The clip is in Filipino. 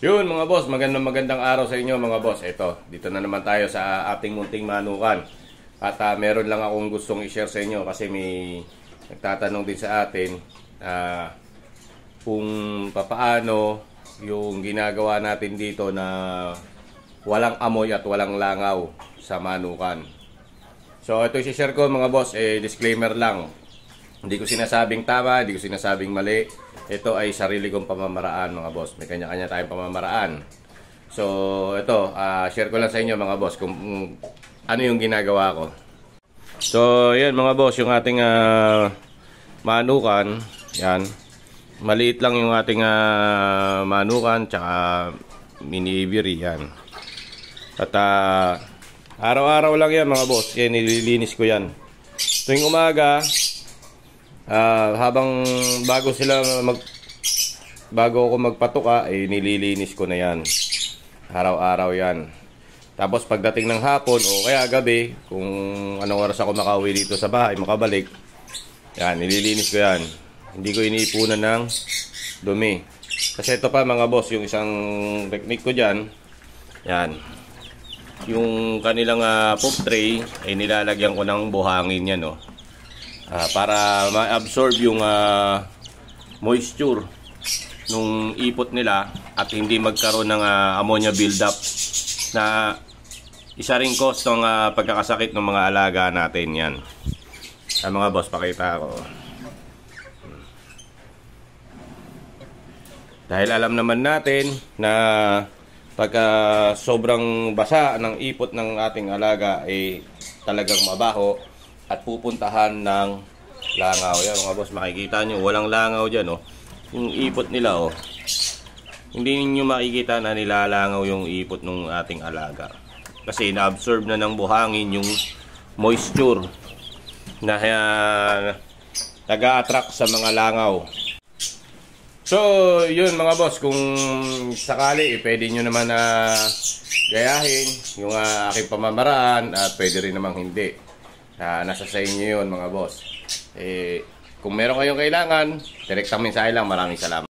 Yun mga boss, magandang araw sa inyo mga boss. Ito, dito na naman tayo sa ating munting manukan. At meron lang akong gustong i-share sa inyo kasi may nagtatanong din sa atin kung papaano yung ginagawa natin dito na walang amoy at walang langaw sa manukan. So ito i-share ko mga boss, disclaimer lang. Hindi ko sinasabing tama, hindi ko sinasabing mali. Ito ay sarili kong pamamaraan mga boss. May kanya-kanya tayong pamamaraan. So ito, share ko lang sa inyo mga boss kung ano yung ginagawa ko. So yan mga boss, yung ating manukan. Yan. Maliit lang yung ating manukan tsaka mini aviary yan. At araw-araw lang yan mga boss. Yan, nililinis ko yan. Tuwing umaga, habang bago ako magpatuka, nililinis ko na yan. Araw-araw yan. Tapos pagdating ng hapon o kaya gabi, kung anong oras ako makauwi dito sa bahay, makabalik, yan, nililinis ko yan. Hindi ko iniipunan ng dumi. Kasi ito pa mga boss, yung isang technique ko dyan, yan, yung kanilang pop tray ay nilalagyan ko ng buhangin yan, no? Para ma-absorb yung moisture nung ipot nila at hindi magkaroon ng ammonia buildup na isa ring cause ng pagkakasakit ng mga alaga natin yan. Mga boss, pakita ko. Dahil alam naman natin na pagka sobrang basa ng ipot ng ating alaga ay talagang mabaho at pupuntahan ng langaw. Yan mga boss, makikita nyo walang langaw dyan, oh. Yung ipot nila, oh, hindi niyo makikita na nilalangaw yung ipot ng ating alaga kasi na-absorb na ng buhangin yung moisture na nag-a-attract sa mga langaw. So yun mga boss, kung sakali pwede nyo naman gayahin yung aking pamamaraan at pwede rin namang hindi. Nasa sa inyo yun mga boss. Kung meron kayong kailangan, direktang mensahe lang. Maraming salamat.